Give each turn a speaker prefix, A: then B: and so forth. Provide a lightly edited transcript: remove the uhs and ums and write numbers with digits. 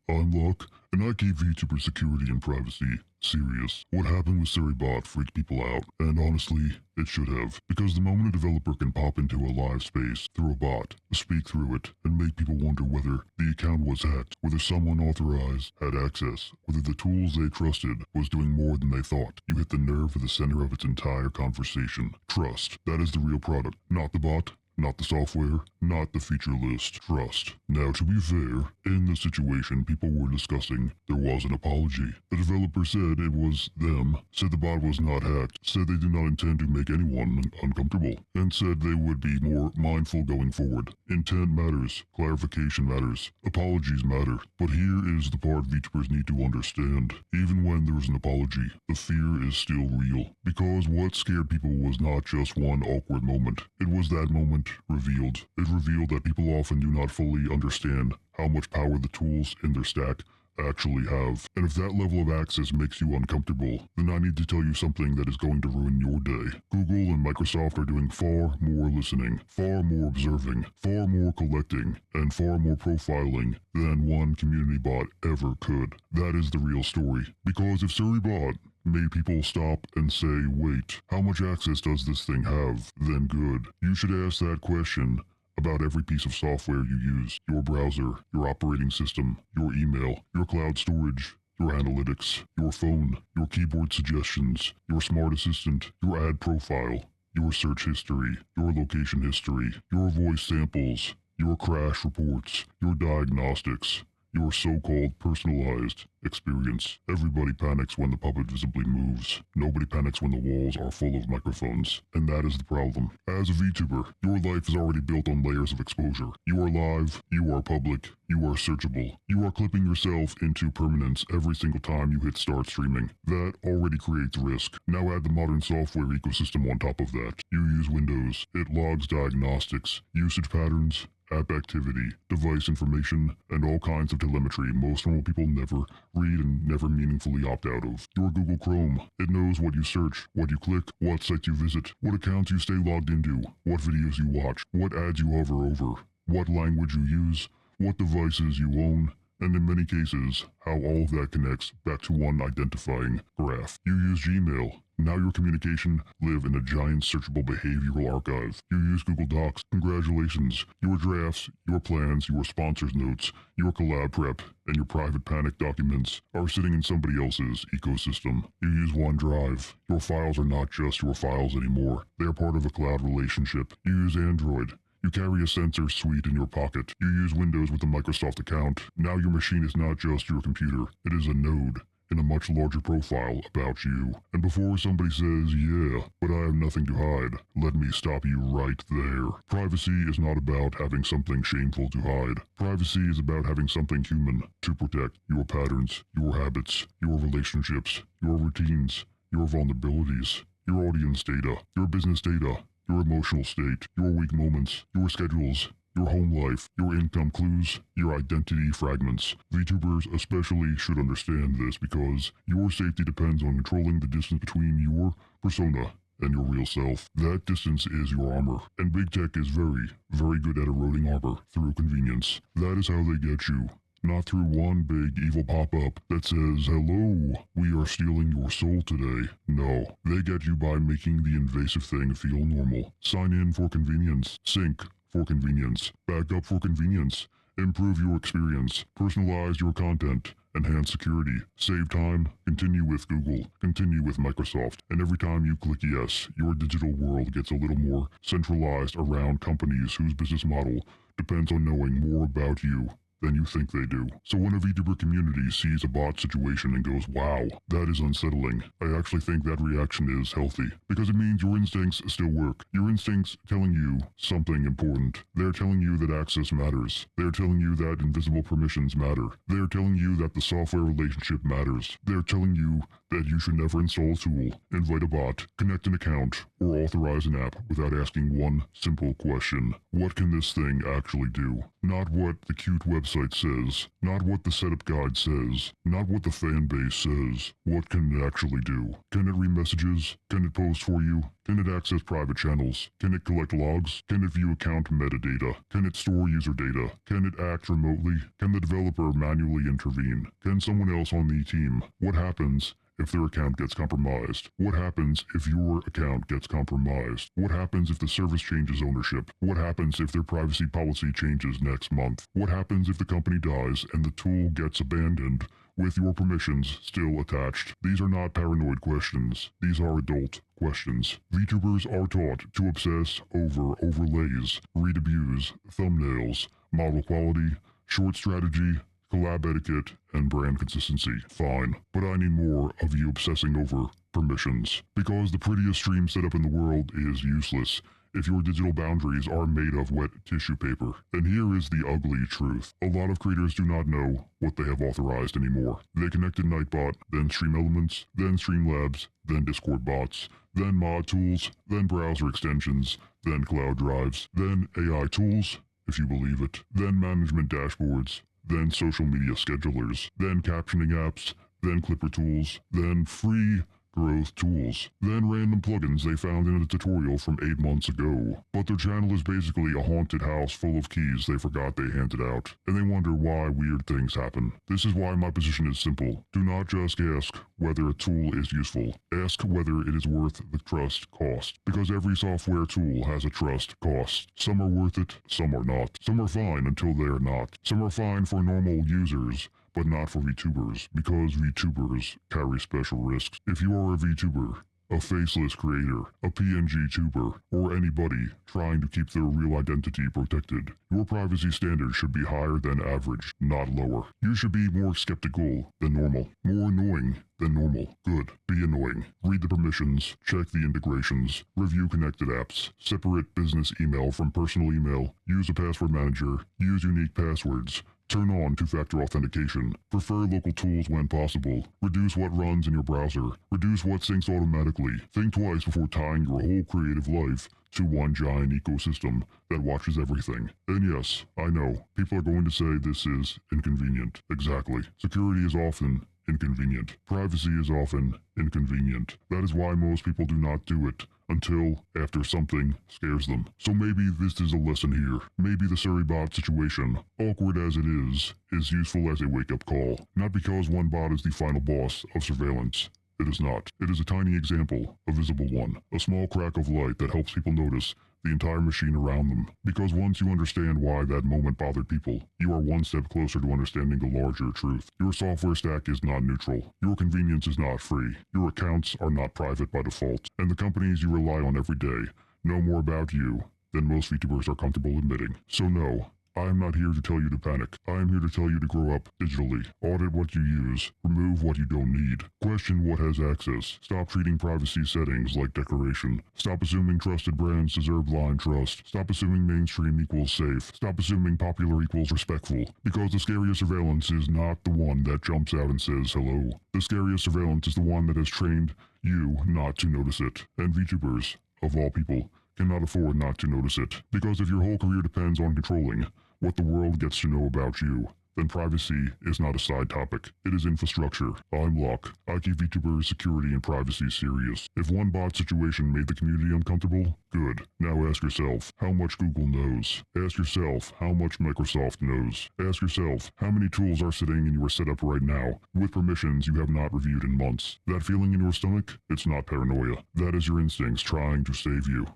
A: I'm Luck, and I keep VTuber security and privacy serious. What happened with SiriBot freaked people out, and honestly, it should have, because the moment a developer can pop into a live space through a bot, speak through it, and make people wonder whether the account was hacked, whether someone authorized had access, whether the tools they trusted was doing more than they thought, you hit the nerve at the center of its entire conversation. Trust. That is the real product, not the bot. Not the software, not the feature list. Trust. Now, to be fair, in the situation people were discussing, there was an apology. The developer said it was them, said the bot was not hacked, said they did not intend to make anyone uncomfortable, and said they would be more mindful going forward. Intent matters. Clarification matters. Apologies matter. But here is the part VTubers need to understand. Even when there is an apology, the fear is still real. Because what scared people was not just one awkward moment. It was that moment revealed. It revealed that people often do not fully understand how much power the tools in their stack actually have. And if that level of access makes you uncomfortable, then I need to tell you something that is going to ruin your day. Google and Microsoft are doing far more listening, far more observing, far more collecting, and far more profiling than one community bot ever could. That is the real story. Because if SiriBot made people stop and say, wait, how much access does this thing have? Then good. You should ask that question about every piece of software you use. Your browser, your operating system, your email, your cloud storage, your analytics, your phone, your keyboard suggestions, your smart assistant, your ad profile, your search history, your location history, your voice samples, your crash reports, your diagnostics, your so-called personalized experience. Everybody panics when the puppet visibly moves. Nobody panics when the walls are full of microphones. And that is the problem. As a VTuber, your life is already built on layers of exposure. You are live, you are public, you are searchable. You are clipping yourself into permanence every single time you hit start streaming. That already creates risk. Now add the modern software ecosystem on top of that. You use Windows. It logs diagnostics, usage patterns, app activity, device information, and all kinds of telemetry most normal people never read and never meaningfully opt out of. Your Google Chrome. It knows what you search, what you click, what sites you visit, what accounts you stay logged into, what videos you watch, what ads you hover over, what language you use, what devices you own, and in many cases, how all of that connects back to one identifying graph. You use Gmail. Now your communication live in a giant searchable behavioral archive. You use Google Docs. Congratulations. Your drafts, your plans, your sponsors' notes, your collab prep, and your private panic documents are sitting in somebody else's ecosystem. You use OneDrive. Your files are not just your files anymore. They are part of a cloud relationship. You use Android. You carry a sensor suite in your pocket. You use Windows with a Microsoft account. Now your machine is not just your computer. It is a node in a much larger profile about you. And before somebody says, yeah, but I have nothing to hide, let me stop you right there. Privacy is not about having something shameful to hide. Privacy is about having something human to protect your patterns, your habits, your relationships, your routines, your vulnerabilities, your audience data, your business data, your emotional state, your weak moments, your schedules, your home life, your income clues, your identity fragments. VTubers especially should understand this because your safety depends on controlling the distance between your persona and your real self. That distance is your armor, and big tech is very, very good at eroding armor through convenience. That is how they get you. Not through one big evil pop-up that says, hello, we are stealing your soul today. No, they get you by making the invasive thing feel normal. Sign in for convenience. Sync for convenience. Back up for convenience. Improve your experience. Personalize your content. Enhance security. Save time. Continue with Google. Continue with Microsoft. And every time you click yes, your digital world gets a little more centralized around companies whose business model depends on knowing more about you than you think they do. So when a VTuber community sees a bot situation and goes, wow, that is unsettling, I actually think that reaction is healthy, because it means your instincts still work. Your instincts telling you something important. They're telling you that access matters. They're telling you that invisible permissions matter. They're telling you that the software relationship matters. They're telling you that you should never install a tool, invite a bot, connect an account, or authorize an app without asking one simple question. What can this thing actually do? Not what the cute website website says, not what the setup guide says, not what the fan base says. What can it actually do? Can it read messages? Can it post for you? Can it access private channels? Can it collect logs? Can it view account metadata? Can it store user data? Can it act remotely? Can the developer manually intervene? Can someone else on the team? What happens if their account gets compromised? What happens if your account gets compromised? What happens if the service changes ownership? What happens if their privacy policy changes next month? What happens if the company dies and the tool gets abandoned with your permissions still attached? These are not paranoid questions. These are adult questions. VTubers are taught to obsess over overlays, read abuse, thumbnails, model quality, short strategy, collab etiquette, and brand consistency. Fine, but I need more of you obsessing over permissions. Because the prettiest stream setup in the world is useless if your digital boundaries are made of wet tissue paper. And here is the ugly truth. A lot of creators do not know what they have authorized anymore. They connected Nightbot, then Stream Elements, then Streamlabs, then Discord bots, then mod tools, then browser extensions, then cloud drives, then AI tools, if you believe it, then management dashboards, then social media schedulers, then captioning apps, then Clipper tools, then free growth tools, then random plugins they found in a tutorial from 8 months ago. But their channel is basically a haunted house full of keys they forgot they handed out, and they wonder why weird things happen. This is why my position is simple. Do not just ask whether a tool is useful. Ask whether it is worth the trust cost. Because every software tool has a trust cost. Some are worth it, some are not. Some are fine until they are not. Some are fine for normal users, but not for VTubers, because VTubers carry special risks. If you are a VTuber, a faceless creator, a PNG tuber, or anybody trying to keep their real identity protected, your privacy standards should be higher than average, not lower. You should be more skeptical than normal, more annoying than normal. Good. Be annoying. Read the permissions, check the integrations, review connected apps, separate business email from personal email, use a password manager, use unique passwords, turn on two-factor authentication, prefer local tools when possible, reduce what runs in your browser, reduce what syncs automatically, think twice before tying your whole creative life to one giant ecosystem that watches everything. And yes, I know, people are going to say this is inconvenient. Exactly. Security is often inconvenient. Privacy is often inconvenient. That is why most people do not do it until after something scares them. So maybe this is a lesson here. Maybe the Surrey-bot situation, awkward as it is useful as a wake-up call. Not because one bot is the final boss of surveillance. It is not. It is a tiny example, a visible one, a small crack of light that helps people notice the entire machine around them. Because once you understand why that moment bothered people, you are one step closer to understanding the larger truth. Your software stack is not neutral. Your convenience is not free. Your accounts are not private by default. And the companies you rely on every day know more about you than most VTubers are comfortable admitting. So no, I am not here to tell you to panic. I am here to tell you to grow up digitally. Audit what you use. Remove what you don't need. Question what has access. Stop treating privacy settings like decoration. Stop assuming trusted brands deserve blind trust. Stop assuming mainstream equals safe. Stop assuming popular equals respectful. Because the scariest surveillance is not the one that jumps out and says hello. The scariest surveillance is the one that has trained you not to notice it. And VTubers, of all people, cannot afford not to notice it. Because if your whole career depends on controlling what the world gets to know about you, then privacy is not a side topic. It is infrastructure. I'm Loche. I keep VTuber security and privacy serious. If one bot situation made the community uncomfortable, good. Now ask yourself how much Google knows. Ask yourself how much Microsoft knows. Ask yourself how many tools are sitting in your setup right now with permissions you have not reviewed in months. That feeling in your stomach? It's not paranoia. That is your instincts trying to save you.